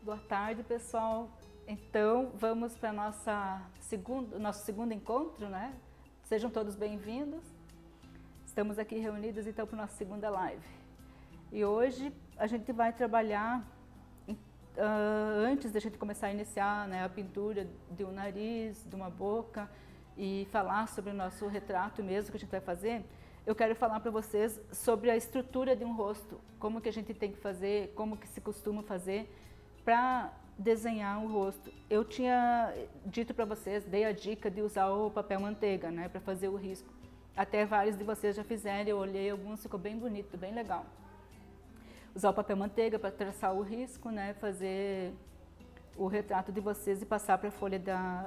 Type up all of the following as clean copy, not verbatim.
Boa tarde, pessoal. Então, vamos para nosso segundo encontro, né? Sejam todos bem-vindos. Estamos aqui reunidos, então, para a nossa segunda live. E hoje a gente vai trabalhar, antes da gente começar a iniciar, né, a pintura de um nariz, de uma boca, e falar sobre o nosso retrato mesmo que a gente vai fazer, eu quero falar para vocês sobre a estrutura de um rosto, como que a gente tem que fazer, como que se costuma fazer para desenhar um rosto. Eu tinha dito para vocês, dei a dica de usar o papel manteiga, né, para fazer o risco. Até vários de vocês já fizeram, eu olhei alguns, ficou bem bonito, bem legal. Usar o papel manteiga para traçar o risco, né, fazer o retrato de vocês e passar para a folha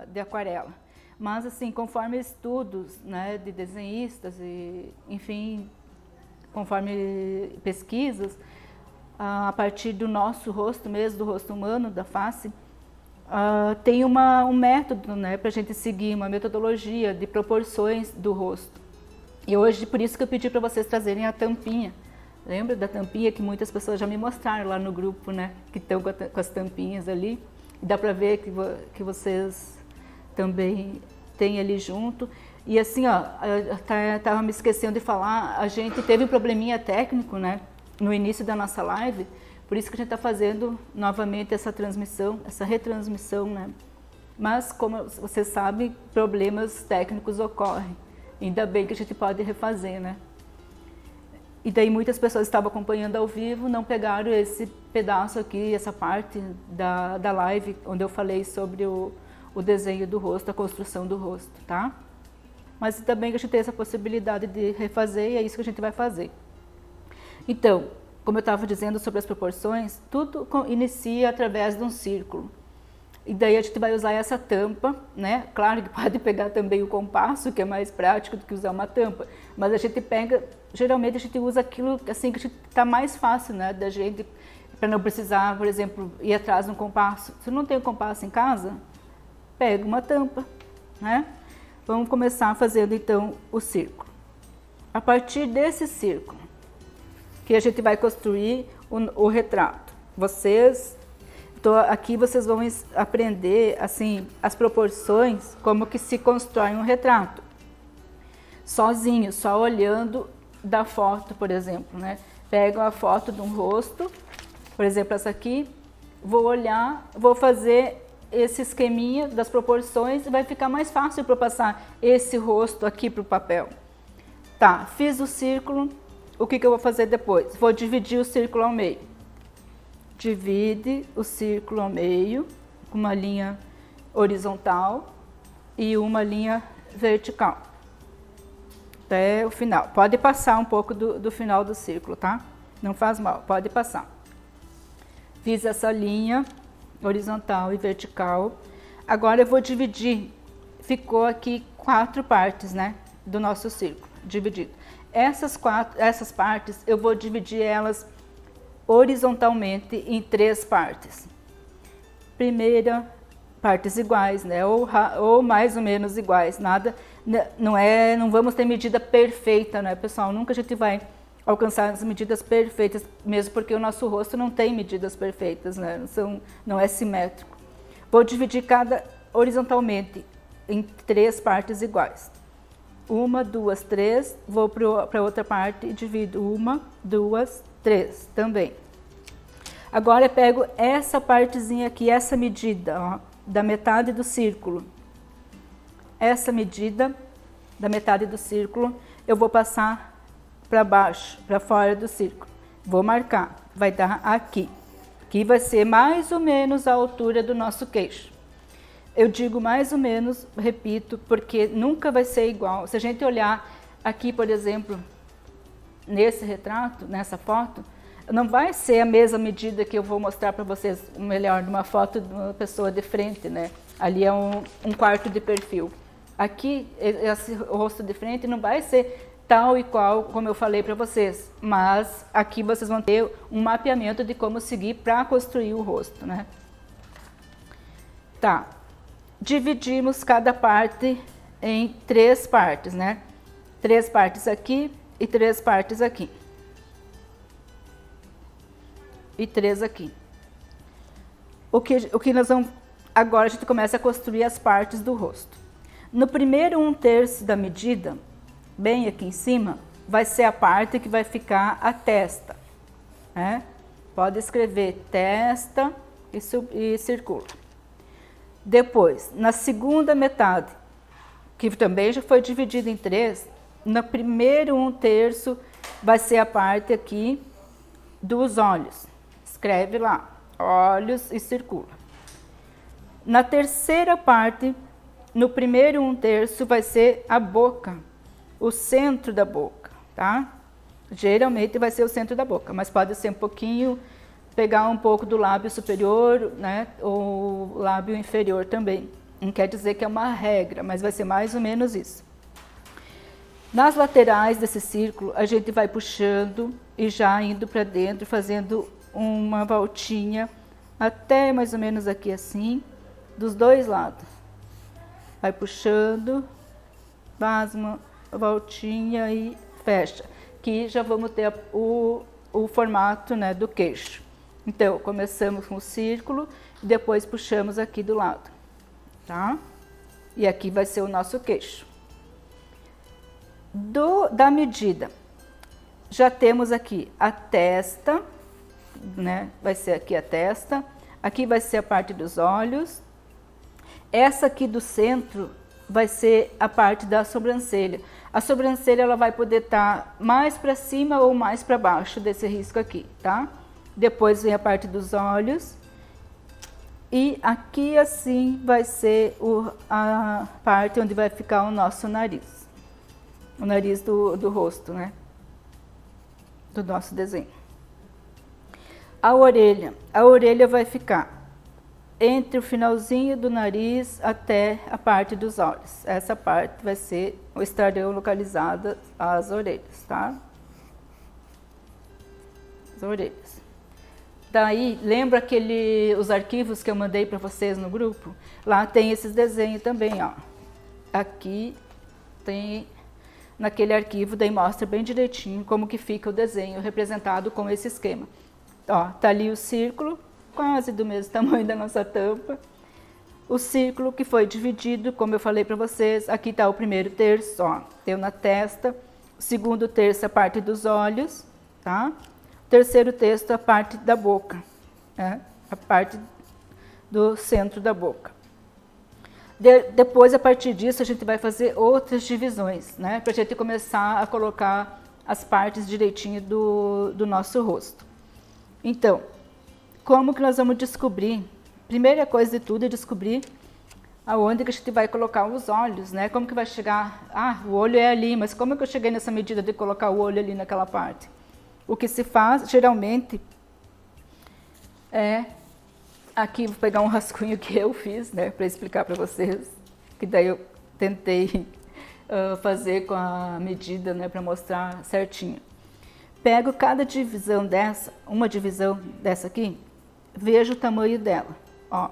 de aquarela. Mas assim, conforme estudos, né, de desenhistas e, enfim, conforme pesquisas, a partir do nosso rosto mesmo, do rosto humano, da face, tem um método, né, para a gente seguir, uma metodologia de proporções do rosto. E hoje, por isso que eu pedi para vocês trazerem a tampinha. Lembra da tampinha que muitas pessoas já me mostraram lá no grupo, né, que estão com as tampinhas ali. E dá para ver que vocês também têm ali junto. E assim, ó, estava me esquecendo de falar, a gente teve um probleminha técnico, né, no início da nossa live, por isso que a gente está fazendo novamente essa transmissão, essa retransmissão, né? Mas, como vocês sabem, problemas técnicos ocorrem. Ainda bem que a gente pode refazer, né? E daí muitas pessoas estavam acompanhando ao vivo, não pegaram esse pedaço aqui, essa parte da live, onde eu falei sobre o desenho do rosto, a construção do rosto, tá? Mas ainda bem que a gente tem essa possibilidade de refazer e é isso que a gente vai fazer. Então, como eu estava dizendo sobre as proporções, tudo inicia através de um círculo. E daí a gente vai usar essa tampa, né? Claro que pode pegar também o compasso, que é mais prático do que usar uma tampa. Mas a gente pega, geralmente a gente usa aquilo assim que está mais fácil, né? Da gente, para não precisar, por exemplo, ir atrás de um compasso. Se não tem um compasso em casa, pega uma tampa, né? Vamos começar fazendo então o círculo. A partir desse círculo, que a gente vai construir o retrato. Aqui vocês vão aprender assim as proporções, como que se constrói um retrato. Sozinho, só olhando da foto, por exemplo, né? Pego a foto de um rosto, por exemplo, essa aqui, vou olhar, vou fazer esse esqueminha das proporções e vai ficar mais fácil para passar esse rosto aqui para o papel. Tá, fiz o círculo. O que eu vou fazer depois? Vou dividir o círculo ao meio. Divide o círculo ao meio com uma linha horizontal e uma linha vertical. Até o final. Pode passar um pouco do final do círculo, tá? Não faz mal, pode passar. Fiz essa linha horizontal e vertical. Agora eu vou dividir. Ficou aqui 4 partes, né, do nosso círculo, dividido. Essas partes, eu vou dividir elas horizontalmente em 3 partes. Primeira, partes iguais, né? Ou mais ou menos iguais. Nada, não vamos ter medida perfeita, né, pessoal? Nunca a gente vai alcançar as medidas perfeitas, mesmo porque o nosso rosto não tem medidas perfeitas, né? Não é simétrico. Vou dividir cada horizontalmente em 3 partes iguais. 1, 2, 3, vou para outra parte e divido 1, 2, 3 também. Agora eu pego essa partezinha aqui, essa medida, ó, da metade do círculo. Essa medida da metade do círculo eu vou passar para baixo, para fora do círculo. Vou marcar, vai dar aqui. Aqui vai ser mais ou menos a altura do nosso queixo. Eu digo mais ou menos, repito, porque nunca vai ser igual. Se a gente olhar aqui, por exemplo, nesse retrato, nessa foto, não vai ser a mesma medida que eu vou mostrar para vocês, melhor, de uma foto de uma pessoa de frente, né? Ali é um quarto de perfil. Aqui, esse rosto de frente não vai ser tal e qual, como eu falei para vocês, mas aqui vocês vão ter um mapeamento de como seguir para construir o rosto, né? Tá. Dividimos cada parte em 3 partes, né? 3 partes aqui e 3 partes aqui. E 3 aqui. o que nós vamos... Agora a gente começa a construir as partes do rosto. No primeiro 1/3 da medida, bem aqui em cima, vai ser a parte que vai ficar a testa, né? Pode escrever testa e circula. Depois, na segunda metade, que também já foi dividida em 3, no primeiro 1/3 vai ser a parte aqui dos olhos. Escreve lá, olhos e circula. Na terceira parte, no primeiro 1/3 vai ser a boca, o centro da boca, tá? Geralmente vai ser o centro da boca, mas pode ser um pouquinho, pegar um pouco do lábio superior, né? Ou lábio inferior também. Não quer dizer que é uma regra, mas vai ser mais ou menos isso. Nas laterais desse círculo, a gente vai puxando e já indo para dentro, fazendo uma voltinha até mais ou menos aqui assim, dos dois lados. Vai puxando, faz uma voltinha e fecha. Que já vamos ter o formato, né, do queixo. Então, começamos com o círculo e depois puxamos aqui do lado, tá? E aqui vai ser o nosso queixo. Da medida, já temos aqui a testa, né? Vai ser aqui a testa, aqui vai ser a parte dos olhos. Essa aqui do centro vai ser a parte da sobrancelha. A sobrancelha ela vai poder estar mais para cima ou mais para baixo desse risco aqui, tá? Depois vem a parte dos olhos. E aqui assim vai ser a parte onde vai ficar o nosso nariz. O nariz do rosto, né? Do nosso desenho. A orelha vai ficar entre o finalzinho do nariz até a parte dos olhos. Essa parte vai ser, estarão localizadas as orelhas, tá? As orelhas. Daí, lembra os arquivos que eu mandei para vocês no grupo? Lá tem esses desenhos também, ó. Aqui tem, naquele arquivo, daí mostra bem direitinho como que fica o desenho representado com esse esquema. Ó, tá ali o círculo, quase do mesmo tamanho da nossa tampa. O círculo que foi dividido, como eu falei para vocês, aqui está o primeiro terço, ó, deu na testa. O segundo terço, a parte dos olhos, tá? O terceiro terço, a parte da boca, né? A parte do centro da boca. Depois, a partir disso, a gente vai fazer outras divisões, né? Para a gente começar a colocar as partes direitinho do nosso rosto. Então, como que nós vamos descobrir? Primeira coisa de tudo é descobrir aonde que a gente vai colocar os olhos, né? Como que vai chegar? Ah, o olho é ali, mas como que eu cheguei nessa medida de colocar o olho ali naquela parte? O que se faz, geralmente, é... Aqui vou pegar um rascunho que eu fiz, né? Para explicar para vocês, que daí eu tentei fazer com a medida, né? Para mostrar certinho. Pego cada divisão dessa, uma divisão dessa aqui, vejo o tamanho dela, ó,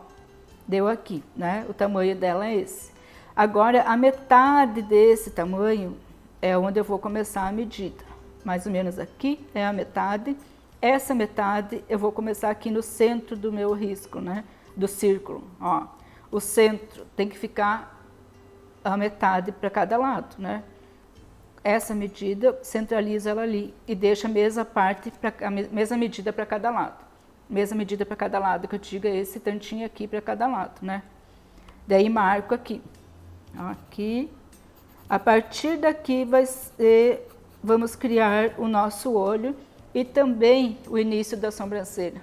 deu aqui, né? O tamanho dela é esse. Agora, a metade desse tamanho é onde eu vou começar a medida. Mais ou menos aqui é a metade. Essa metade eu vou começar aqui no centro do meu risco, né? Do círculo, ó. O centro tem que ficar a metade para cada lado, né? Essa medida, centraliza ela ali e deixa a mesma medida para cada lado. Mesma medida para cada lado, que eu digo é esse tantinho aqui para cada lado, né? Daí marco aqui. Aqui. A partir daqui vamos criar o nosso olho e também o início da sobrancelha.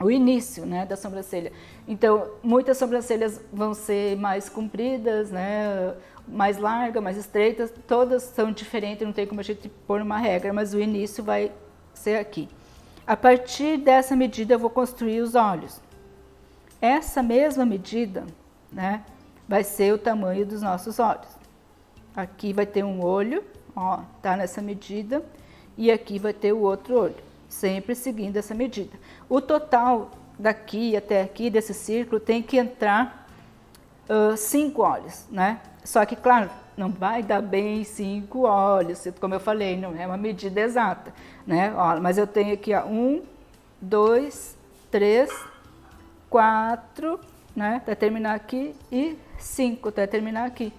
O início, né, da sobrancelha. Então, muitas sobrancelhas vão ser mais compridas, né? Mais largas, mais estreitas, todas são diferentes, não tem como a gente pôr uma regra, mas o início vai ser aqui. A partir dessa medida eu vou construir os olhos. Essa mesma medida, né, vai ser o tamanho dos nossos olhos. Aqui vai ter um olho, ó, tá nessa medida, e aqui vai ter o outro olho, sempre seguindo essa medida. O total daqui até aqui desse círculo tem que entrar 5 olhos, né? Só que, claro, não vai dar bem 5 olhos, como eu falei, não é uma medida exata, né? Ó, mas eu tenho aqui, ó, 1, 2, 3, 4, né, até terminar aqui, e 5 até terminar aqui.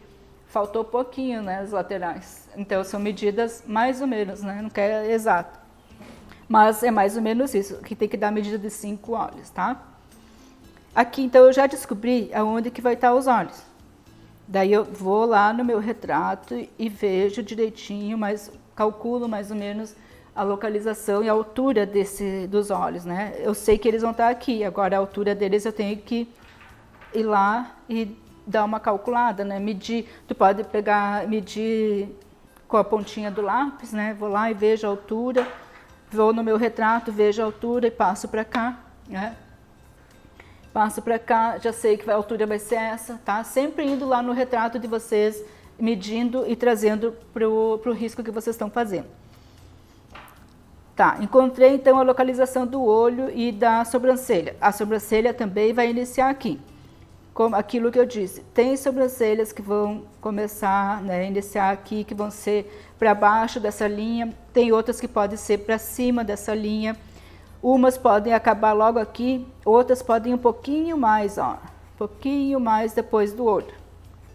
Faltou pouquinho, né, as laterais. Então, são medidas mais ou menos, né, não quer exato. Mas é mais ou menos isso, que tem que dar a medida de 5 olhos, tá? Aqui, então, eu já descobri aonde que vai estar os olhos. Daí eu vou lá no meu retrato e vejo direitinho, mas calculo mais ou menos a localização e a altura dos olhos, né? Eu sei que eles vão estar aqui, agora a altura deles eu tenho que ir lá e dar uma calculada, né? Medir, tu pode medir com a pontinha do lápis, né? Vou lá e vejo a altura, vou no meu retrato, vejo a altura e passo para cá, né? Passo para cá, já sei que a altura vai ser essa, tá? Sempre indo lá no retrato de vocês, medindo e trazendo para o risco que vocês estão fazendo. Tá, encontrei então a localização do olho e da sobrancelha. A sobrancelha também vai iniciar aqui. Como aquilo que eu disse, tem sobrancelhas que vão começar, né, iniciar aqui, que vão ser para baixo dessa linha, tem outras que podem ser para cima dessa linha. Umas podem acabar logo aqui, outras podem ir um pouquinho mais, ó, um pouquinho mais depois do olho,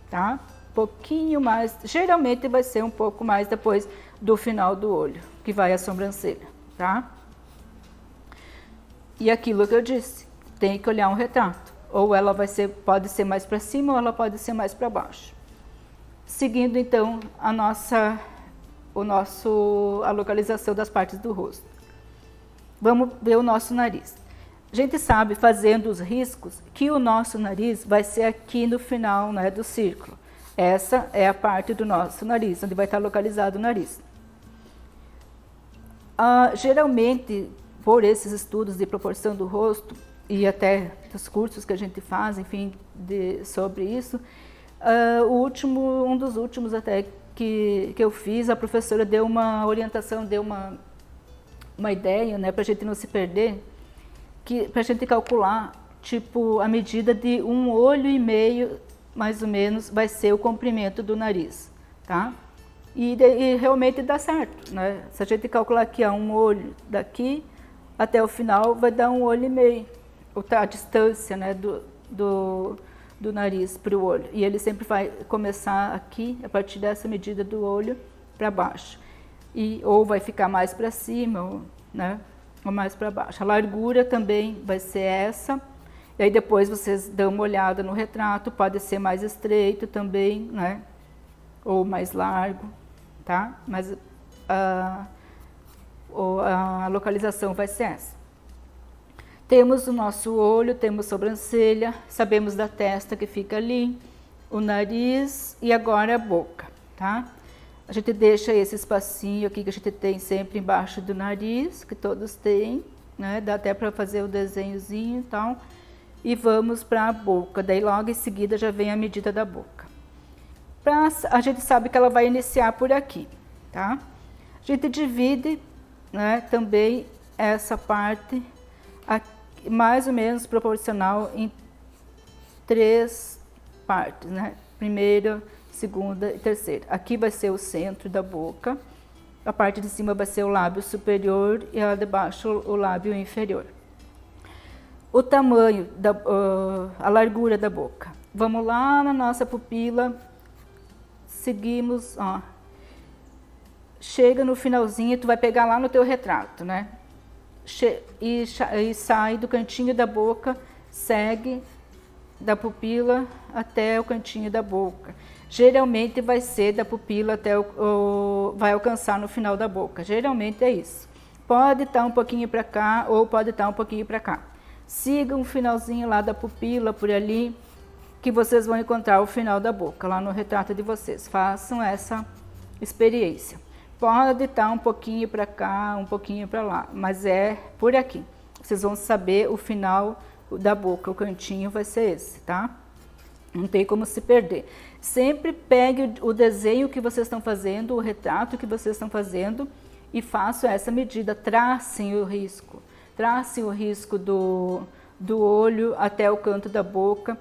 tá? Pouquinho mais, geralmente vai ser um pouco mais depois do final do olho, que vai a sobrancelha, tá? E aquilo que eu disse, tem que olhar um retrato, ou ela pode ser mais para cima ou ela pode ser mais para baixo. Seguindo então a localização das partes do rosto. Vamos ver o nosso nariz. A gente sabe, fazendo os riscos, que o nosso nariz vai ser aqui no final, né, do círculo. Essa é a parte do nosso nariz, onde vai estar localizado o nariz. Geralmente, por esses estudos de proporção do rosto, e até dos cursos que a gente faz, enfim, sobre isso, um dos últimos até que eu fiz, a professora deu uma orientação, deu uma ideia, né, para a gente não se perder, para a gente calcular, tipo, a medida de 1,5 olho, mais ou menos, vai ser o comprimento do nariz, tá? E realmente dá certo, né? Se a gente calcular aqui, 1 olho daqui até o final, vai dar 1,5 olho, a distância, né, do nariz para o olho. E ele sempre vai começar aqui, a partir dessa medida do olho para baixo. Ou vai ficar mais para cima, né, ou mais para baixo. A largura também vai ser essa. E aí depois vocês dão uma olhada no retrato, pode ser mais estreito também, né, ou mais largo, tá? Mas a localização vai ser essa. Temos o nosso olho, temos sobrancelha, sabemos da testa que fica ali, o nariz e agora a boca, tá? A gente deixa esse espacinho aqui que a gente tem sempre embaixo do nariz, que todos têm, né? Dá até para fazer o desenhozinho e tal. E vamos para a boca, daí logo em seguida já vem a medida da boca. A gente sabe que ela vai iniciar por aqui, tá? A gente divide, né, também essa parte aqui, mais ou menos proporcional em 3 partes, né? Primeira, segunda e terceira. Aqui vai ser o centro da boca, a parte de cima vai ser o lábio superior e a de baixo o lábio inferior. O tamanho, a largura da boca. Vamos lá na nossa pupila, seguimos, ó. Chega no finalzinho, tu vai pegar lá no teu retrato, né? E sai do cantinho da boca, segue da pupila até o cantinho da boca. Geralmente vai ser da pupila até vai alcançar no final da boca. Geralmente é isso. Pode estar um pouquinho para cá ou pode estar um pouquinho para cá. Sigam o finalzinho lá da pupila por ali, que vocês vão encontrar o final da boca lá no retrato de vocês. Façam essa experiência. Pode estar um pouquinho para cá, um pouquinho para lá, mas é por aqui. Vocês vão saber o final da boca, o cantinho vai ser esse, tá? Não tem como se perder. Sempre pegue o desenho que vocês estão fazendo, o retrato que vocês estão fazendo e façam essa medida. Tracem o risco. Tracem o risco do olho até o canto da boca.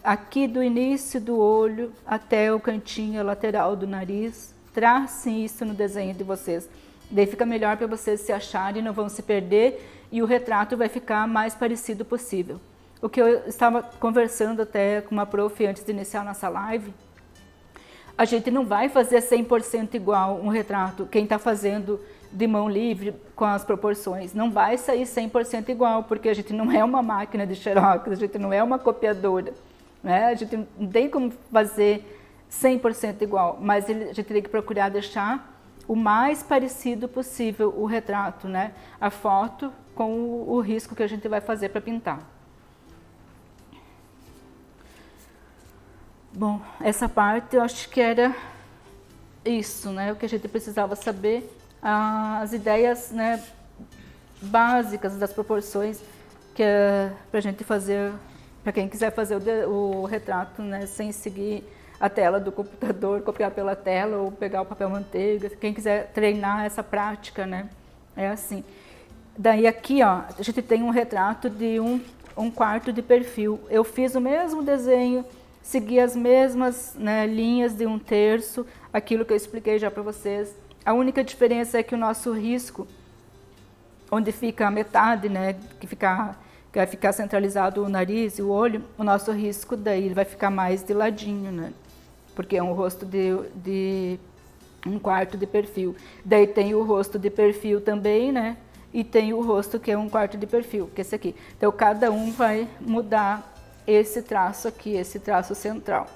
Aqui do início do olho até o cantinho lateral do nariz. Tracem isso no desenho de vocês. Daí fica melhor para vocês se acharem, não vão se perder e o retrato vai ficar mais parecido possível. o que eu estava conversando até com uma prof antes de iniciar a nossa live, a gente não vai fazer 100% igual um retrato, quem está fazendo de mão livre com as proporções, não vai sair 100% igual, porque a gente não é uma máquina de xerox, a gente não é uma copiadora, né? A gente não tem como fazer 100% igual, mas a gente tem que procurar deixar o mais parecido possível o retrato, né? A foto com o risco que a gente vai fazer para pintar. Bom, essa parte eu acho que era isso, né? O que a gente precisava saber, as ideias, né, básicas das proporções que é para a gente fazer, para quem quiser fazer o retrato, né, sem seguir a tela do computador, copiar pela tela ou pegar o papel manteiga, quem quiser treinar essa prática, né, é assim. Daí aqui, ó, a gente tem um retrato de um quarto de perfil. Eu fiz o mesmo desenho, segui as mesmas, né, linhas de 1/3, aquilo que eu expliquei já para vocês. A única diferença é que o nosso risco, onde fica a metade, né, que vai ficar centralizado o nariz e o olho, o nosso risco daí vai ficar mais de ladinho, né, porque é um rosto de 1/4 de perfil. Daí tem o rosto de perfil também, né, e tem o rosto que é 1/4 de perfil, que é esse aqui. Então cada um vai mudar esse traço aqui, esse traço central.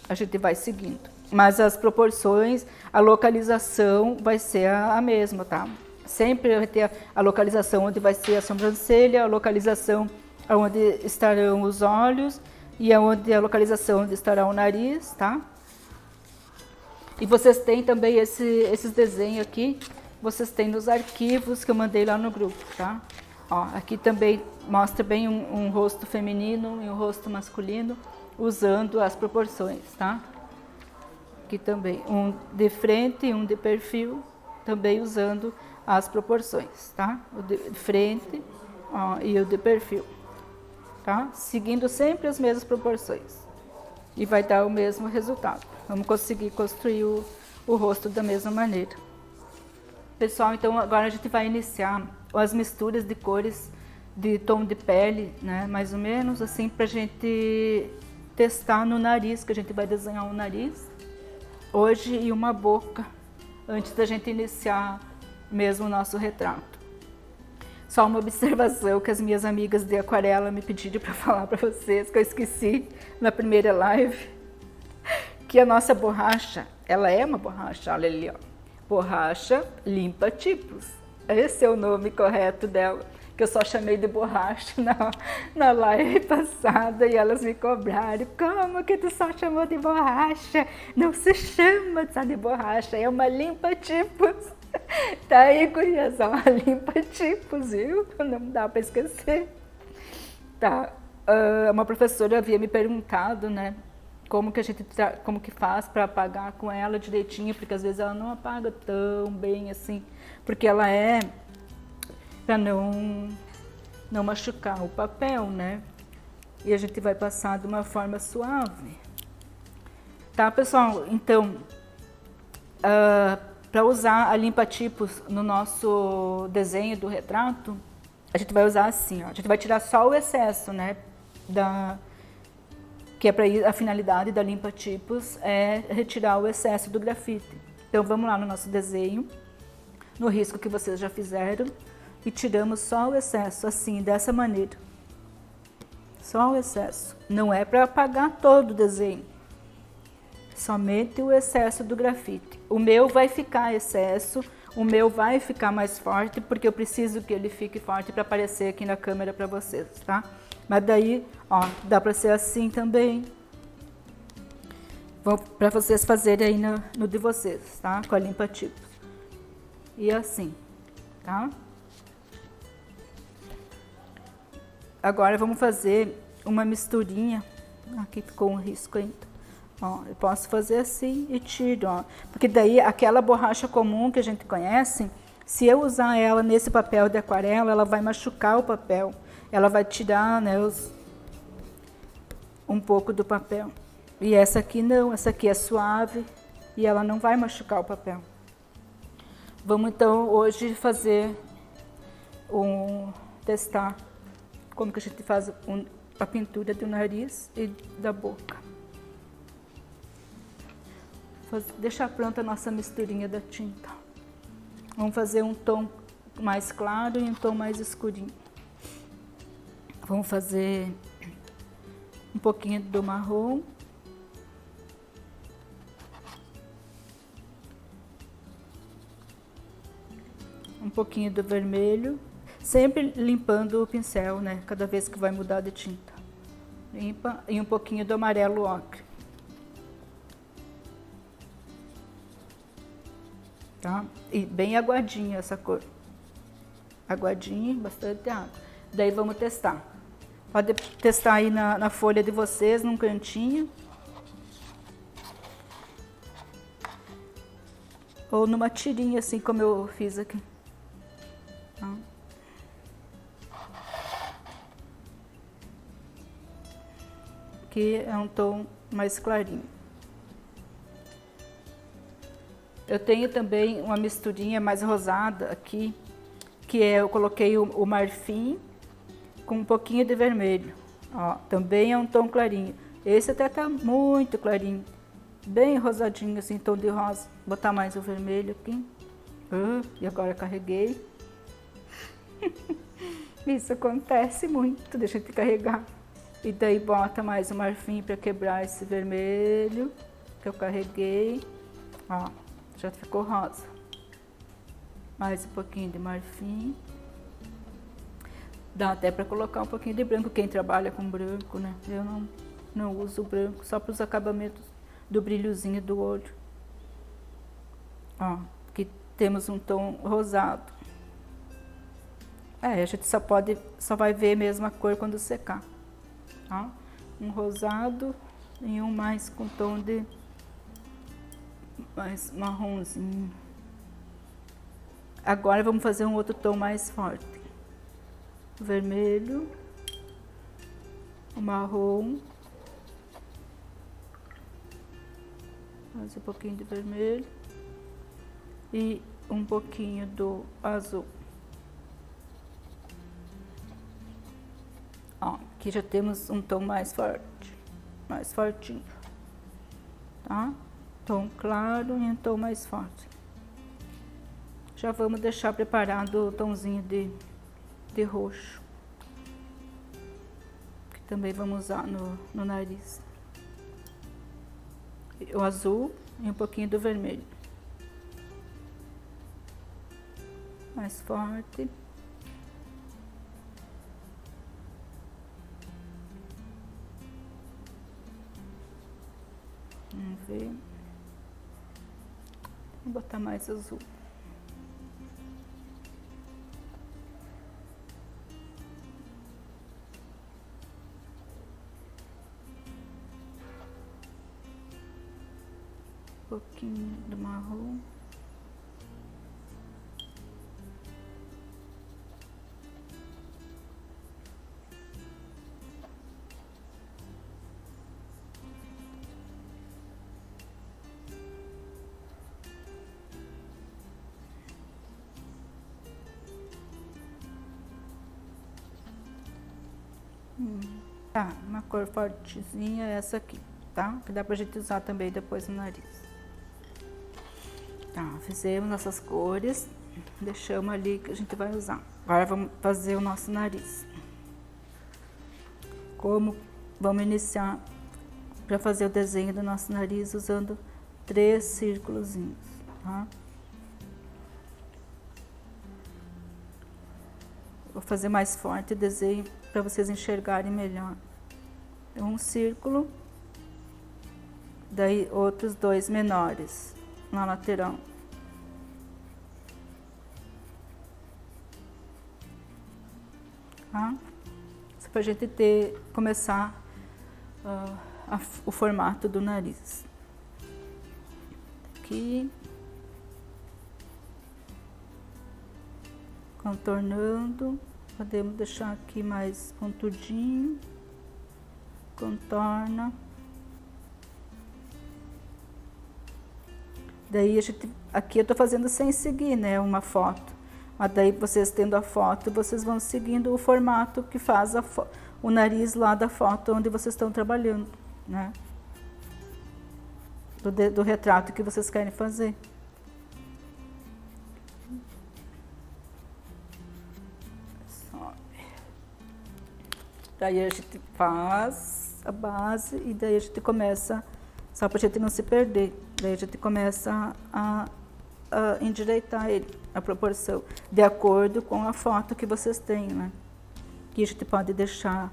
A gente vai seguindo. Mas as proporções, a localização vai ser a mesma, tá? Sempre vai ter a localização onde vai ser a sobrancelha, a localização onde estarão os olhos e a localização onde estará o nariz, tá? E vocês têm também esses desenhos aqui, vocês têm nos arquivos que eu mandei lá no grupo, tá? Ó, aqui também mostra bem um rosto feminino e um rosto masculino, usando as proporções, tá? Aqui também, um de frente e um de perfil, também usando as proporções, tá? O de frente, ó, e o de perfil, tá? Seguindo sempre as mesmas proporções. E vai dar o mesmo resultado. Vamos conseguir construir o rosto da mesma maneira. Pessoal, então agora a gente vai iniciar as misturas de cores de tom de pele, né? Mais ou menos assim, pra gente testar no nariz, que a gente vai desenhar um nariz hoje e uma boca, antes da gente iniciar mesmo o nosso retrato. Só uma observação que as minhas amigas de aquarela me pediram para falar para vocês, que eu esqueci na primeira live, que a nossa borracha, ela é uma borracha, olha ali, ó, borracha limpa tipos. Esse é o nome correto dela, que eu só chamei de borracha na live passada e elas me cobraram. Como que tu só chamou de borracha? Não se chama só de borracha, é uma limpa-tipos. Tá aí, gurias, ó, limpa-tipos, viu? Não dá para esquecer. Tá, uma professora havia me perguntado, né, como que faz para apagar com ela direitinho, porque às vezes ela não apaga tão bem assim, porque ela é para não machucar o papel, né? E a gente vai passar de uma forma suave. Tá, pessoal? Então, para usar a limpa-tipos no nosso desenho do retrato, a gente vai usar assim, ó. A gente vai tirar só o excesso, né? Que é para a finalidade da limpa-tipos é retirar o excesso do grafite. Então vamos lá no nosso desenho, no risco que vocês já fizeram, e tiramos só o excesso, assim, dessa maneira. Só o excesso. Não é para apagar todo o desenho. Somente o excesso do grafite. O meu vai ficar excesso, o meu vai ficar mais forte, porque eu preciso que ele fique forte para aparecer aqui na câmera para vocês, tá? Mas daí, ó, dá para ser assim também. Para vocês fazerem aí no de vocês, tá? Com a limpa-tipos. E assim, tá? Agora vamos fazer uma misturinha. Aqui ficou um risco ainda. Ó, eu posso fazer assim e tiro, ó. Porque daí aquela borracha comum que a gente conhece, se eu usar ela nesse papel de aquarela, ela vai machucar o papel. Ela vai tirar, né, um pouco do papel. E essa aqui não, essa aqui é suave e ela não vai machucar o papel. Vamos então hoje fazer testar como que a gente faz a pintura do nariz e da boca. Deixar pronta a nossa misturinha da tinta. Vamos fazer um tom mais claro e um tom mais escurinho. Vamos fazer um pouquinho do marrom. Um pouquinho do vermelho. Sempre limpando o pincel, né? Cada vez que vai mudar de tinta. Limpa. E um pouquinho do amarelo ocre. Tá? E bem aguadinha essa cor. Aguadinha, bastante água. Daí vamos testar. Pode testar aí na folha de vocês, num cantinho. Ou numa tirinha, assim como eu fiz aqui. Tá? Aqui é um tom mais clarinho. Eu tenho também uma misturinha mais rosada aqui, que eu coloquei o marfim com um pouquinho de vermelho. Ó, também é um tom clarinho. Esse até tá muito clarinho, bem rosadinho assim, tom de rosa. Vou botar mais o vermelho aqui. E agora carreguei. Isso acontece muito, deixa eu carregar. E daí bota mais o marfim para quebrar esse vermelho que eu carreguei. Ó, já ficou rosa. Mais um pouquinho de marfim. Dá até para colocar um pouquinho de branco, quem trabalha com branco, né? Eu não uso branco, só para os acabamentos do brilhozinho do olho. Ó, aqui temos um tom rosado. A gente só vai ver mesmo a cor quando secar. Ó, um rosado e um mais com tom de mais marronzinho. Agora vamos fazer um outro tom mais forte. O vermelho, o marrom, mais um pouquinho de vermelho e um pouquinho do azul. Ó, aqui já temos um tom mais forte, mais fortinho, tá? Tom claro e um tom mais forte. Já vamos deixar preparado o tomzinho de roxo, que também vamos usar no nariz. O azul e um pouquinho do vermelho. Mais forte. Vamos ver. Vou botar mais azul. Um pouquinho do marrom. Tá, uma cor fortezinha é essa aqui, tá? Que dá pra gente usar também depois no nariz. Tá, fizemos nossas cores, deixamos ali que a gente vai usar. Agora vamos fazer o nosso nariz. Como vamos iniciar para fazer o desenho do nosso nariz usando 3 círculozinhos, tá? Vou fazer mais forte o desenho para vocês enxergarem melhor. Um círculo, daí outros 2 menores na lateral. Tá? Isso para a gente começar o formato do nariz. Aqui. Contornando. Podemos deixar aqui mais pontudinho. Contorna. Daí aqui eu tô fazendo sem seguir, né, uma foto. Mas daí vocês tendo a foto, vocês vão seguindo o formato que faz o nariz lá da foto onde vocês estão trabalhando, né? Do retrato que vocês querem fazer. Daí a gente faz a base e daí a gente começa, só para a gente não se perder, daí a gente começa a endireitar ele, a proporção, de acordo com a foto que vocês têm, né? Que a gente pode deixar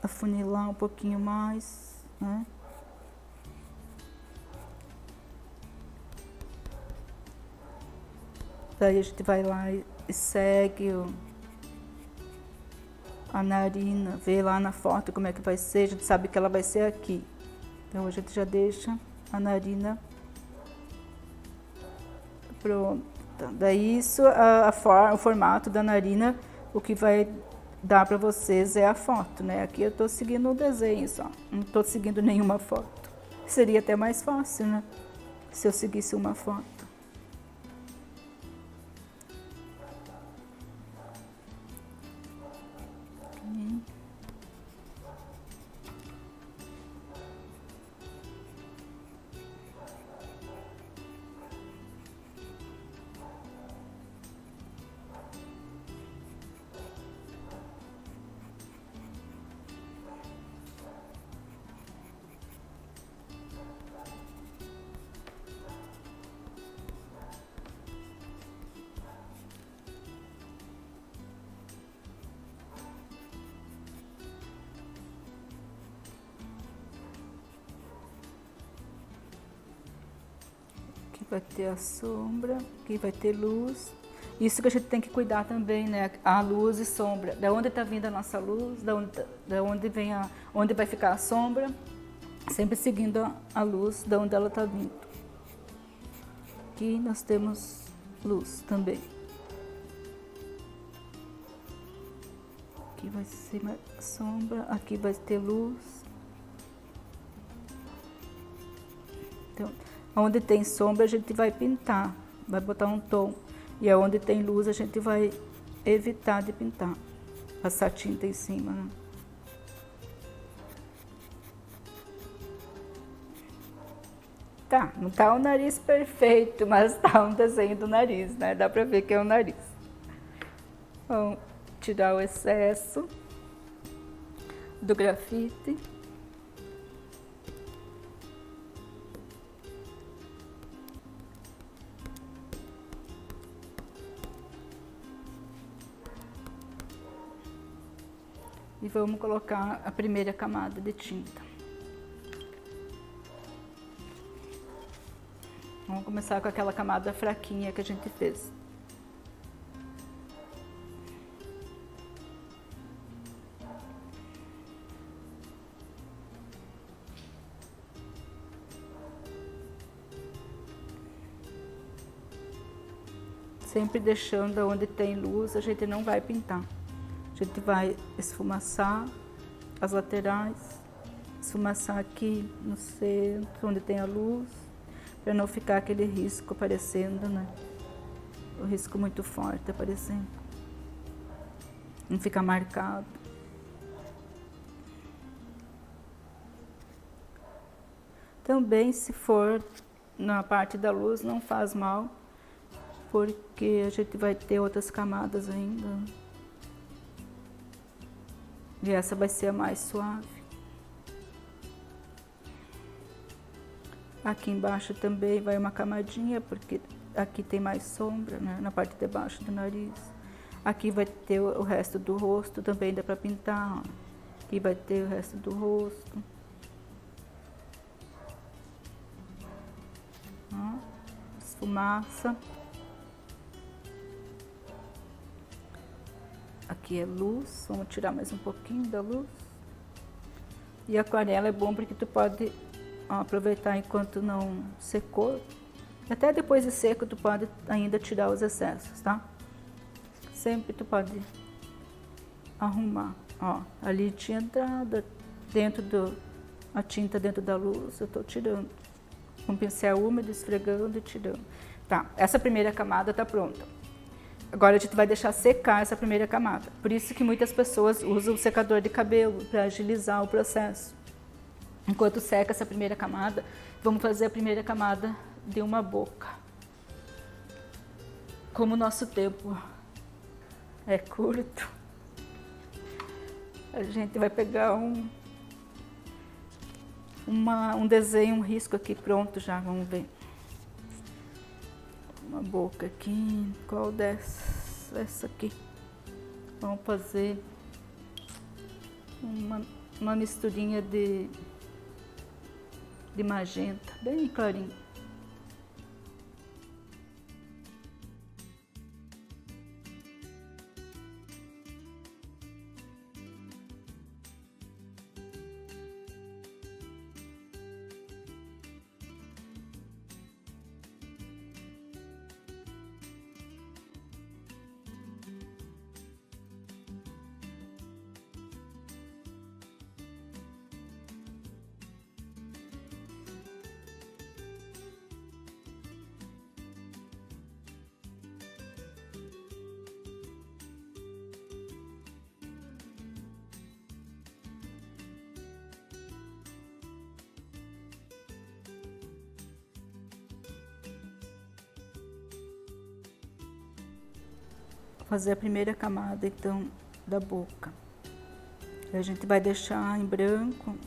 afunilar um pouquinho mais, né? Daí a gente vai lá e segue a narina, vê lá na foto como é que vai ser, a gente sabe que ela vai ser aqui. Então a gente já deixa a narina pronta. Daí isso, o formato da narina, o que vai dar para vocês é a foto, né? Aqui eu estou seguindo o desenho só, não estou seguindo nenhuma foto. Seria até mais fácil, né? Se eu seguisse uma foto. Vai ter a sombra, aqui vai ter luz. Isso que a gente tem que cuidar também, né? A luz e sombra. Da onde está vindo a nossa luz, da onde vem onde vai ficar a sombra, sempre seguindo a luz da onde ela está vindo. Aqui nós temos luz também. Aqui vai ser uma sombra, aqui vai ter luz. Então, onde tem sombra a gente vai pintar, vai botar um tom. E onde tem luz a gente vai evitar de pintar, passar tinta em cima, né? Tá, não tá o nariz perfeito, mas tá um desenho do nariz, né? Dá pra ver que é o nariz. Vamos tirar o excesso do grafite. E vamos colocar a primeira camada de tinta. Vamos começar com aquela camada fraquinha que a gente fez. Sempre deixando onde tem luz, a gente não vai pintar. A gente vai esfumaçar as laterais, esfumaçar aqui no centro, onde tem a luz, para não ficar aquele risco aparecendo, né? O risco muito forte aparecendo. Não ficar marcado. Também, se for na parte da luz, não faz mal, porque a gente vai ter outras camadas ainda. E essa vai ser a mais suave. Aqui embaixo também vai uma camadinha, porque aqui tem mais sombra, né? Na parte de baixo do nariz. Aqui vai ter o resto do rosto, também dá para pintar. Ó. Aqui vai ter o resto do rosto. Ó, esfumaça. Aqui é luz, vamos tirar mais um pouquinho da luz. E a aquarela é bom porque tu pode aproveitar enquanto não secou. Até depois de seco tu pode ainda tirar os excessos, tá? Sempre tu pode arrumar. Ó, ali tinha entrada a tinta dentro da luz, eu tô tirando. Com pincel úmido, esfregando e tirando. Tá, essa primeira camada tá pronta. Agora a gente vai deixar secar essa primeira camada. Por isso que muitas pessoas usam o secador de cabelo para agilizar o processo. Enquanto seca essa primeira camada, vamos fazer a primeira camada de uma boca. Como o nosso tempo é curto, a gente vai pegar um desenho, um risco aqui pronto já, vamos ver. Uma boca aqui, qual dessas? Essa aqui. Vamos fazer uma misturinha de magenta, bem clarinho. Fazer a primeira camada então da boca. A gente vai deixar em branco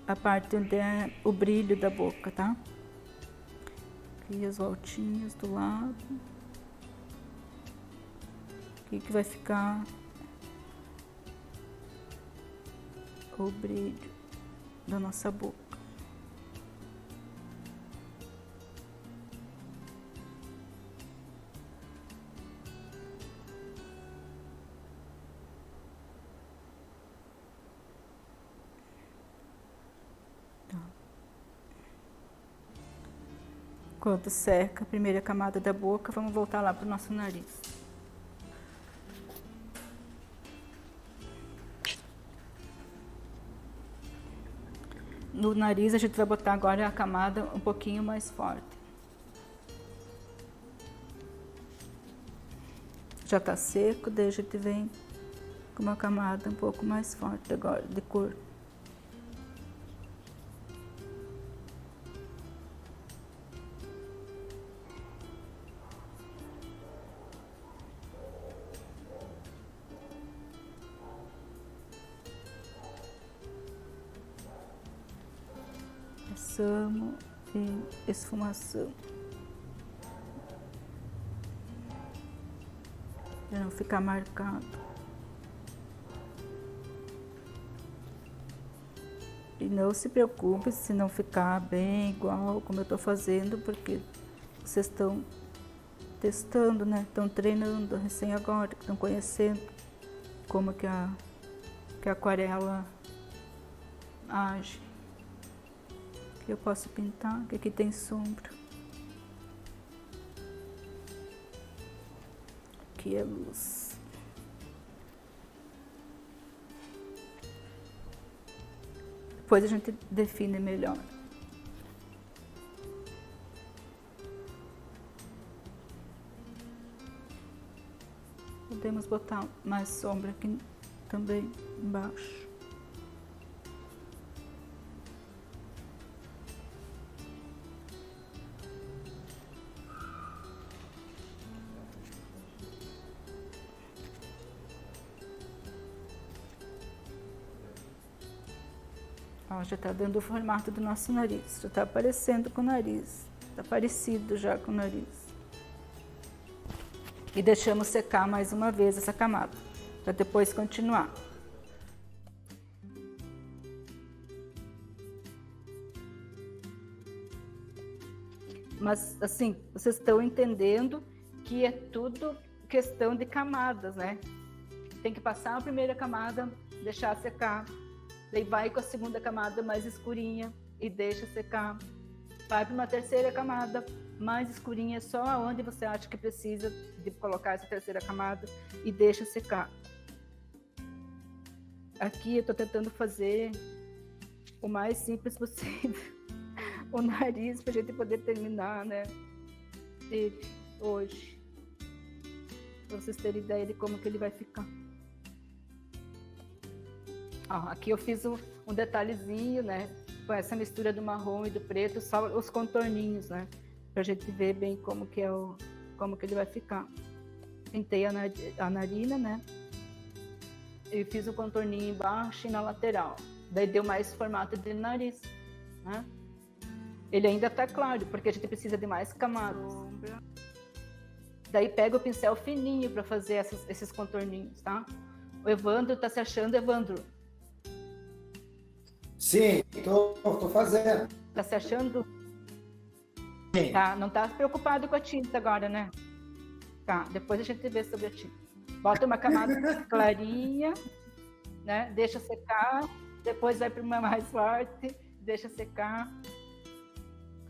a parte onde é o brilho da boca, tá? Aqui as voltinhas do lado. Aqui que vai ficar o brilho da nossa boca. Quando seca a primeira camada da boca, vamos voltar lá para o nosso nariz. No nariz a gente vai botar agora a camada um pouquinho mais forte. Já está seco, daí a gente vem com uma camada um pouco mais forte agora de cor. Passamos e esfumaçamos. Para não ficar marcado. E não se preocupe se não ficar bem igual como eu estou fazendo, porque vocês estão testando, né? Estão treinando recém agora, estão conhecendo como que a aquarela age. Aqui eu posso pintar, que aqui tem sombra. Aqui é luz. Depois a gente define melhor. Podemos botar mais sombra aqui também embaixo. Ó, já está dando o formato do nosso nariz, já está aparecendo com o nariz, está parecido já com o nariz. E deixamos secar mais uma vez essa camada, para depois continuar. Mas assim, vocês estão entendendo que é tudo questão de camadas, né? Tem que passar a primeira camada, deixar secar. Daí vai com a segunda camada mais escurinha e deixa secar. Vai para uma terceira camada mais escurinha, só onde você acha que precisa de colocar essa terceira camada e deixa secar. Aqui eu estou tentando fazer o mais simples possível o nariz para a gente poder terminar, né? ele hoje, para vocês terem ideia de como que ele vai ficar. Ó, aqui eu fiz um detalhezinho, né, com essa mistura do marrom e do preto, só os contorninhos, né, pra gente ver bem como que ele vai ficar. Pintei a narina, né, e fiz o contorninho embaixo e na lateral. Daí deu mais formato de nariz, né. Ele ainda tá claro, porque a gente precisa de mais camadas. Daí pega o pincel fininho para fazer esses contorninhos, tá? O Evandro tá se achando, Evandro? Sim, tô fazendo. Tá se achando? Sim. Tá, não tá preocupado com a tinta agora, né? Tá, depois a gente vê sobre a tinta. Bota uma camada clarinha, né? Deixa secar, depois vai para uma mais forte, deixa secar.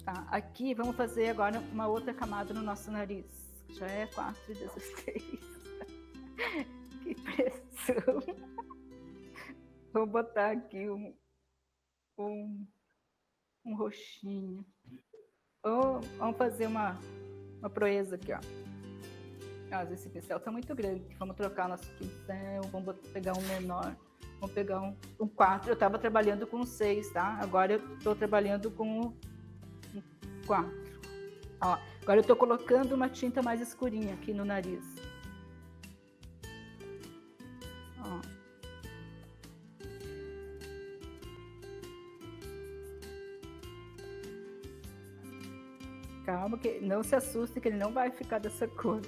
Tá, aqui vamos fazer agora uma outra camada no nosso nariz. Já é 4,16. Que pressão. Vou botar aqui um roxinho. Vamos fazer uma proeza aqui, ó. Esse pincel tá muito grande. Vamos trocar nosso pincel, vamos pegar um menor. Vamos pegar um 4. Eu estava trabalhando com 6, tá? Agora eu estou trabalhando com 4. Ó, agora eu estou colocando uma tinta mais escurinha aqui no nariz. Ó. Calma, que não se assuste que ele não vai ficar dessa cor.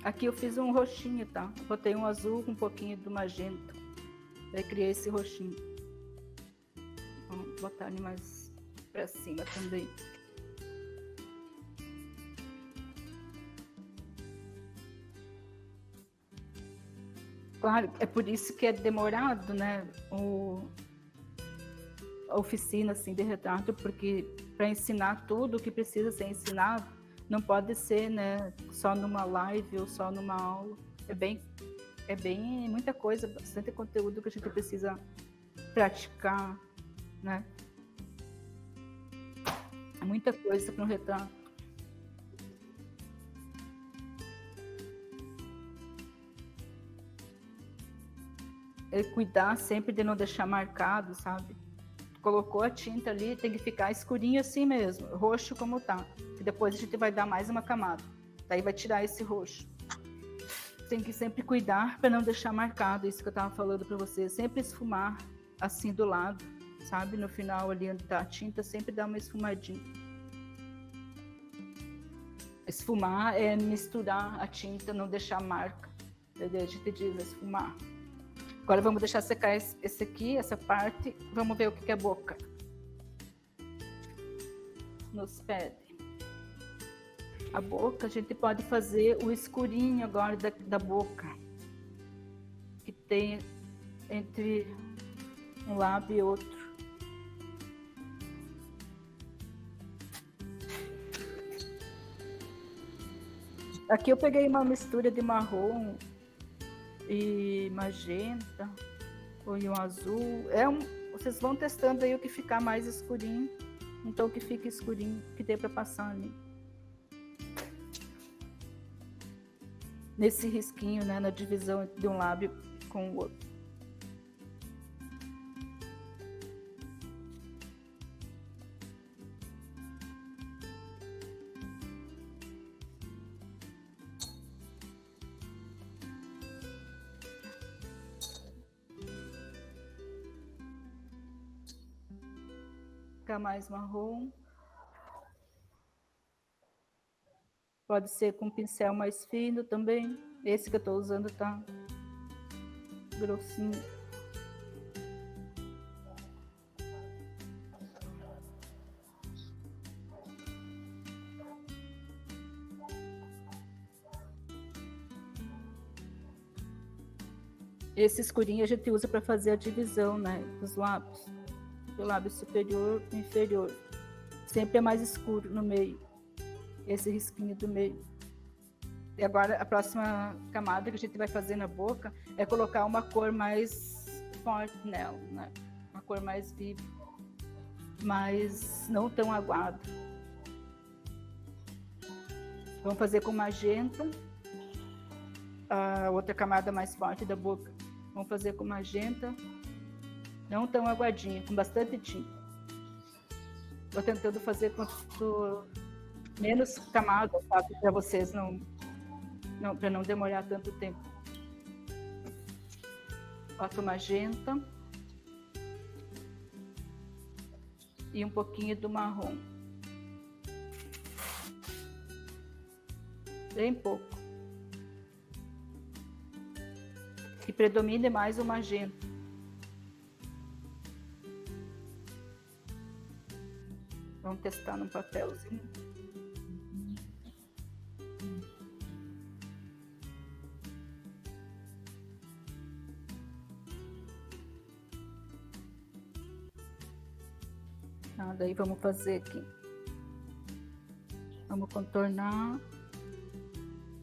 Aqui eu fiz um roxinho, tá? Botei um azul com um pouquinho do magenta. Daí criei esse roxinho. Vamos botar ele mais pra cima também. Claro, é por isso que é demorado, né? A oficina assim, de retrato, porque para ensinar tudo o que precisa ser ensinado, não pode ser, né, só numa live ou só numa aula. É bem muita coisa, bastante conteúdo que a gente precisa praticar, né? É muita coisa para um retrato. É cuidar sempre de não deixar marcado, sabe? Colocou a tinta ali, tem que ficar escurinho assim mesmo, roxo como tá. E depois a gente vai dar mais uma camada. Daí vai tirar esse roxo. Tem que sempre cuidar para não deixar marcado, isso que eu tava falando para você. Sempre esfumar assim do lado, sabe? No final ali onde tá a tinta, sempre dá uma esfumadinha. Esfumar é misturar a tinta, não deixar marca. Entendeu? A gente diz esfumar. Agora vamos deixar secar esse aqui, essa parte. Vamos ver o que é boca. Nos pede. A boca, a gente pode fazer o escurinho agora da boca. Que tem entre um lábio e outro. Aqui eu peguei uma mistura de marrom e magenta, e um azul. Vocês vão testando aí o que ficar mais escurinho, então o que fica escurinho, que dê para passar ali. Nesse risquinho, né, na divisão de um lábio com o outro. Ficar mais marrom. Pode ser com um pincel mais fino também. Esse que eu estou usando tá grossinho. Esse escurinho a gente usa para fazer a divisão, né, dos lábios, do lábio superior e inferior. Sempre é mais escuro no meio, esse risquinho do meio. E agora a próxima camada que a gente vai fazer na boca é colocar uma cor mais forte nela, né? Uma cor mais viva, mas não tão aguada. Vamos fazer com magenta, a outra camada mais forte da boca. Vamos fazer com magenta, não tão aguadinha, com bastante tinta. Estou tentando fazer com menos camadas, sabe, para vocês para não demorar tanto tempo. Boto magenta e um pouquinho do marrom. Bem pouco. Que predomine mais o magenta. Vamos testar num papelzinho. Daí vamos fazer aqui. Vamos contornar.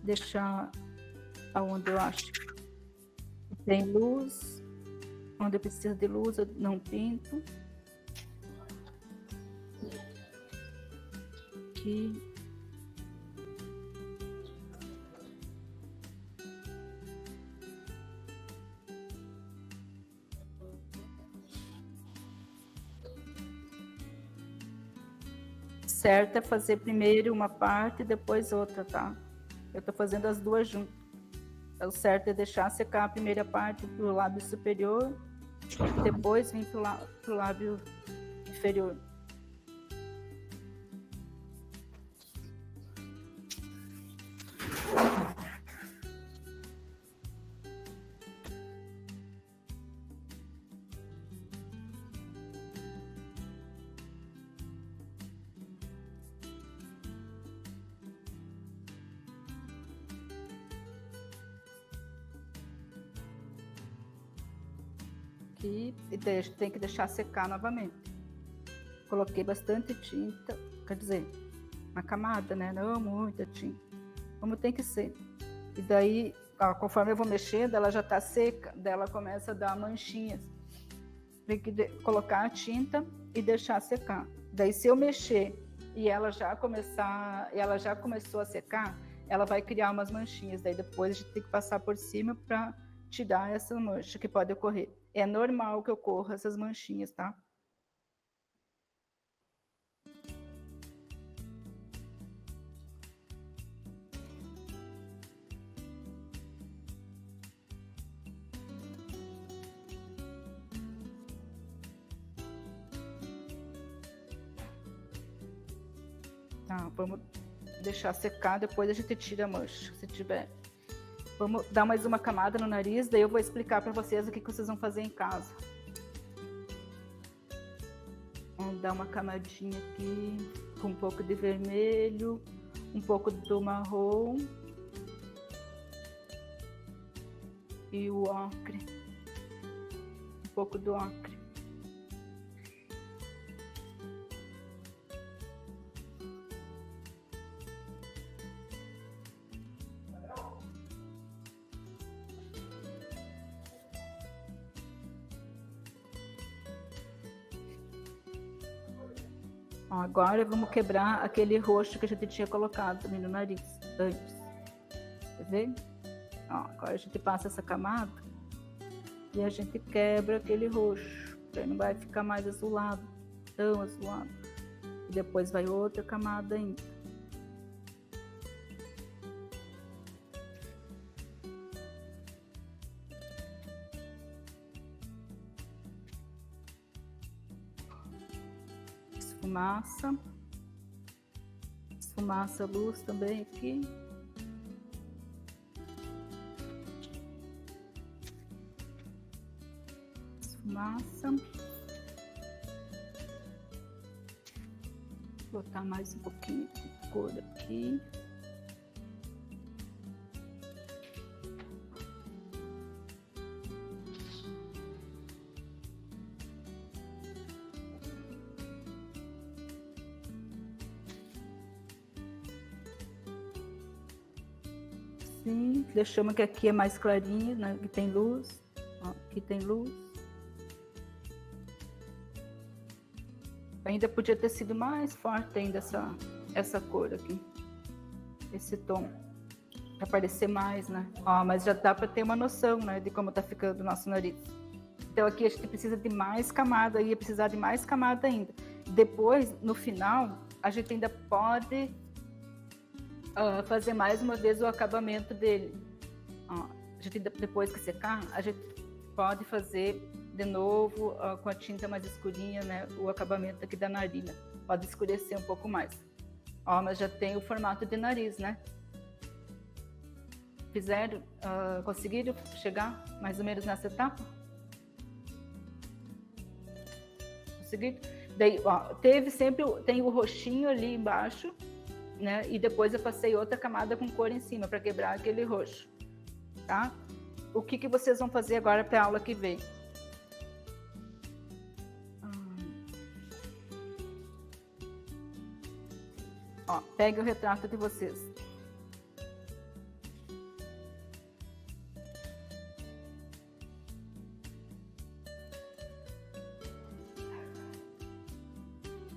Deixar aonde eu acho que tem luz. Onde precisa de luz eu não pinto. Aqui. Certo é fazer primeiro uma parte e depois outra, tá? Eu tô fazendo as duas juntas. O certo é deixar secar a primeira parte pro lábio superior, depois vir pro lábio inferior. Aqui, e tem que deixar secar novamente. Coloquei bastante tinta, quer dizer, uma camada, né? Não muita tinta, como tem que ser. E daí, ó, conforme eu vou mexendo, ela já tá seca, daí ela começa a dar manchinhas. Tem que colocar a tinta e deixar secar. Daí, se eu mexer e ela já começou a secar, ela vai criar umas manchinhas. Daí depois a gente tem que passar por cima para tirar essa mancha que pode ocorrer. É normal que ocorra essas manchinhas, tá? Tá, vamos deixar secar, depois a gente tira a mancha, se tiver. Vamos dar mais uma camada no nariz, daí eu vou explicar para vocês o que vocês vão fazer em casa. Vamos dar uma camadinha aqui, com um pouco de vermelho, um pouco do marrom e o ocre. Um pouco do ocre. Ó, agora vamos quebrar aquele roxo que a gente tinha colocado também no nariz antes. Quer ver? Ó, agora a gente passa essa camada e a gente quebra aquele roxo, para não vai ficar mais azulado, tão azulado. E depois vai outra camada ainda. Esfumaça a luz também aqui. Esfumaça. Vou botar mais um pouquinho de cor aqui. assim, deixamos que aqui é mais clarinho, né? Aqui tem luz, ó, aqui tem luz. Ainda podia ter sido mais forte ainda essa cor aqui, esse tom, para aparecer mais, né? Ó, mas já dá para ter uma noção, né, de como tá ficando o nosso nariz. Então aqui a gente precisa de mais camada, ia precisar de mais camada ainda. Depois, no final, a gente ainda pode fazer mais uma vez o acabamento dele. Ó, a gente, depois que secar, a gente pode fazer de novo com a tinta mais escurinha, né, o acabamento aqui da narina. Pode escurecer um pouco mais. Ó, mas já tem o formato de nariz, né? Fizeram, conseguiram chegar mais ou menos nessa etapa? Conseguiram? Daí, ó, tem o roxinho ali embaixo, né? E depois eu passei outra camada com cor em cima para quebrar aquele roxo, tá? O que vocês vão fazer agora para a aula que vem? Ó, pegue o retrato de vocês.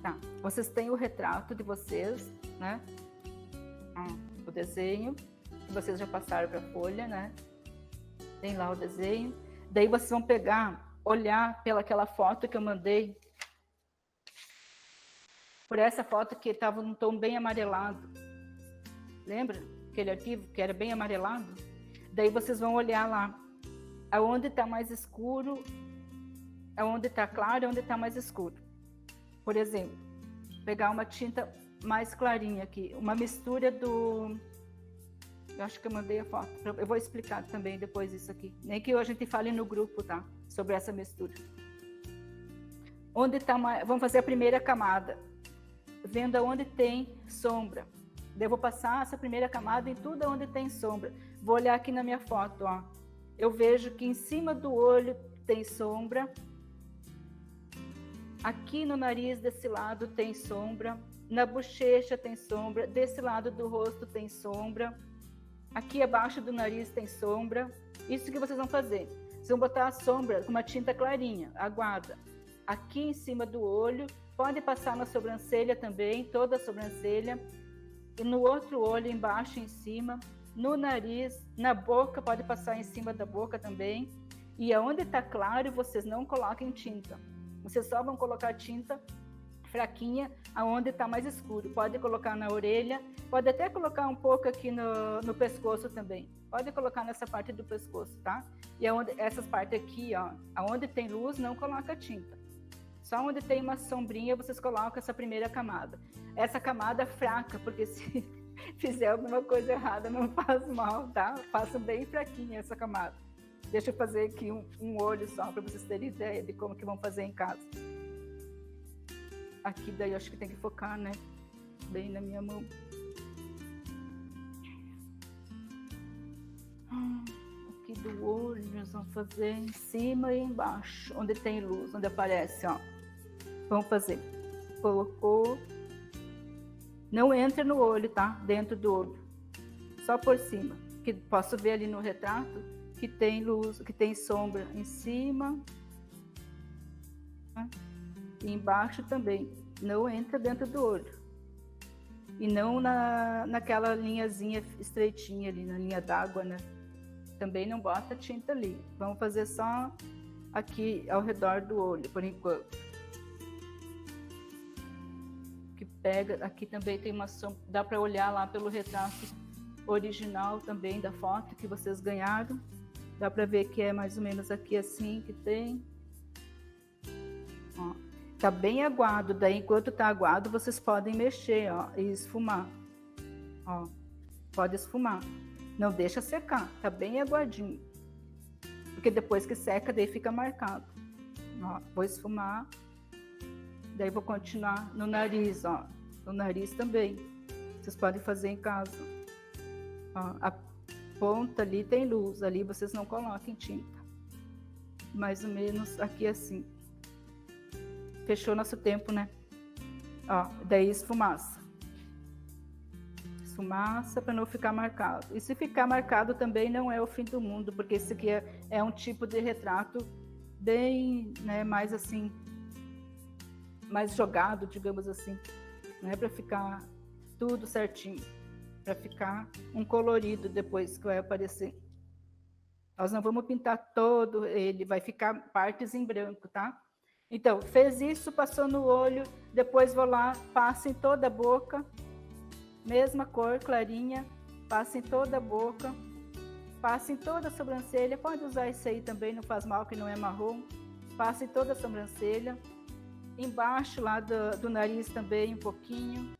Tá, vocês têm o retrato de vocês, né? O desenho, que vocês já passaram para a folha, né? Tem lá o desenho. Daí vocês vão pegar, olhar pelaquela foto que eu mandei. Por essa foto que estava num tom bem amarelado. Lembra? Aquele arquivo que era bem amarelado? Daí vocês vão olhar lá. Aonde está mais escuro, aonde está claro, aonde está mais escuro. Por exemplo, pegar uma tinta mais clarinha aqui, uma mistura do... Eu acho que eu mandei a foto. Eu vou explicar também depois isso aqui. Nem que a gente fale no grupo, tá? Sobre essa mistura. Onde tá mais... Vamos fazer a primeira camada. Vendo aonde tem sombra. Daí eu vou passar essa primeira camada em tudo onde tem sombra. Vou olhar aqui na minha foto, ó. Eu vejo que em cima do olho tem sombra. Aqui no nariz desse lado tem sombra, na bochecha tem sombra, desse lado do rosto tem sombra, aqui abaixo do nariz tem sombra. Isso que vocês vão fazer. Vocês vão botar a sombra com uma tinta clarinha, aguada. Aqui em cima do olho, pode passar na sobrancelha também, toda a sobrancelha. E no outro olho, embaixo e em cima. No nariz, na boca, pode passar em cima da boca também. E aonde está claro, vocês não coloquem tinta. Vocês só vão colocar tinta fraquinha aonde está mais escuro. Pode colocar na orelha, pode até colocar um pouco aqui no pescoço também. Pode colocar nessa parte do pescoço, tá? E essas partes aqui, ó, aonde tem luz, não coloca tinta. Só onde tem uma sombrinha, vocês colocam essa primeira camada. Essa camada fraca, porque se fizer alguma coisa errada, não faz mal, tá? Façam bem fraquinha essa camada. Deixa eu fazer aqui um olho só, para vocês terem ideia de como que vão fazer em casa. Aqui daí eu acho que tem que focar, né? Bem na minha mão. Aqui do olho nós vamos fazer em cima e embaixo, onde tem luz, onde aparece, ó. Vamos fazer. Colocou. Não entra no olho, tá? Dentro do olho. Só por cima. Que posso ver ali no retrato que tem luz, que tem sombra em cima, né? E embaixo também. Não entra dentro do olho. E não naquela linhazinha estreitinha ali, na linha d'água, né? Também não bota tinta ali. Vamos fazer só aqui ao redor do olho, por enquanto. Que pega, aqui também tem uma sombra, dá para olhar lá pelo retrato original também da foto que vocês ganharam. Dá para ver que é mais ou menos aqui assim que tem. Ó, tá bem aguado. Daí, enquanto tá aguado, vocês podem mexer, ó, e esfumar. Ó, pode esfumar. Não deixa secar. Tá bem aguadinho. Porque depois que seca, daí fica marcado. Ó, vou esfumar. Daí vou continuar no nariz, ó. No nariz também. Vocês podem fazer em casa. Ó, a ponta ali tem luz, ali vocês não coloquem tinta. Mais ou menos aqui assim. Fechou nosso tempo, né? Ó, daí esfumaça. fumaça para não ficar marcado. E se ficar marcado também não é o fim do mundo, porque esse aqui é um tipo de retrato bem, né, mais assim, mais jogado, digamos assim. Não é para ficar tudo certinho, para ficar um colorido depois que vai aparecer. Nós não vamos pintar todo ele, vai ficar partes em branco, tá? Então, fez isso, passou no olho, depois vou lá, passo em toda a boca, mesma cor, clarinha, passa em toda a boca, passa em toda a sobrancelha, pode usar esse aí também, não faz mal, que não é marrom, passa em toda a sobrancelha, embaixo lá do nariz também um pouquinho,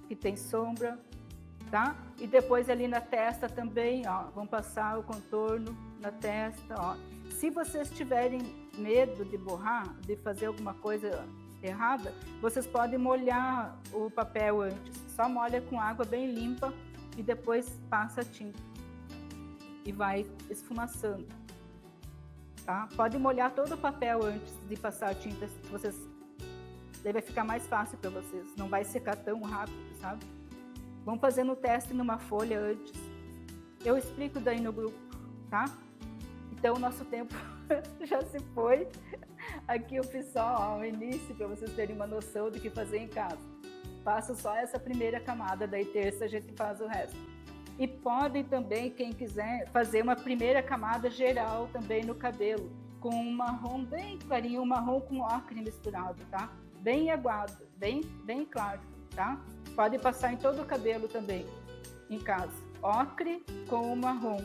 que tem sombra, tá? E depois ali na testa também, ó, vamos passar o contorno na testa, ó. Se vocês tiverem medo de borrar, de fazer alguma coisa errada, vocês podem molhar o papel antes. Só molha com água bem limpa e depois passa a tinta. E vai esfumaçando, tá? Pode molhar todo o papel antes de passar a tinta, daí vai ficar mais fácil para vocês. Não vai secar tão rápido, sabe? Vamos fazendo o teste numa folha antes. Eu explico daí no grupo, tá? Então, o nosso tempo já se foi. Aqui eu fiz só o início, para vocês terem uma noção do que fazer em casa. Faço só essa primeira camada, daí terça a gente faz o resto. E podem também, quem quiser, fazer uma primeira camada geral também no cabelo, com um marrom bem clarinho, um marrom com ocre misturado, tá? Bem aguado, bem claro, tá? Pode passar em todo o cabelo também, em casa. Ocre com marrom,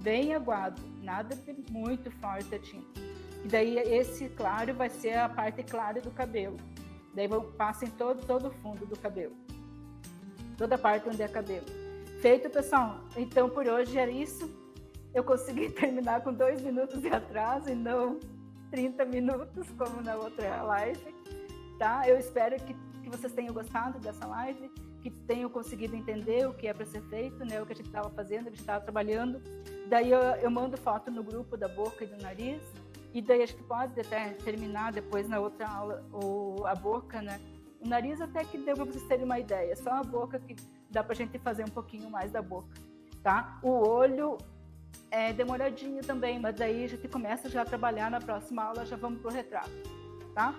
bem aguado, nada de muito forte a tinta. E daí esse claro vai ser a parte clara do cabelo. Daí passa em todo o fundo do cabelo. Toda a parte onde é cabelo. Feito, pessoal? Então, por hoje era isso. Eu consegui terminar com 2 minutos de atraso e não 30 minutos, como na outra live. Tá? Eu espero que vocês tenham gostado dessa live, que tenham conseguido entender o que é para ser feito, né? O que a gente estava fazendo, a gente estava trabalhando. Daí eu mando foto no grupo da boca e do nariz, e daí a gente pode até terminar depois na outra aula a boca, né? O nariz até que deu para vocês terem uma ideia, só a boca que dá para a gente fazer um pouquinho mais da boca, tá? O olho é demoradinho também, mas daí a gente começa já a trabalhar na próxima aula, já vamos pro retrato, tá?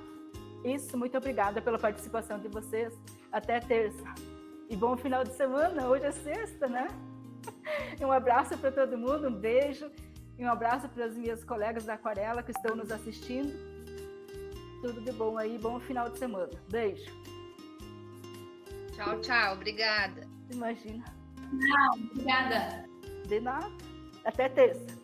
Isso, muito obrigada pela participação de vocês. Até terça. E bom final de semana, hoje é sexta, né? Um abraço para todo mundo, um beijo. E um abraço para as minhas colegas da Aquarela que estão nos assistindo. Tudo de bom aí, bom final de semana. Beijo. Tchau, tchau. Obrigada. Imagina. Não, obrigada. De nada. Até terça.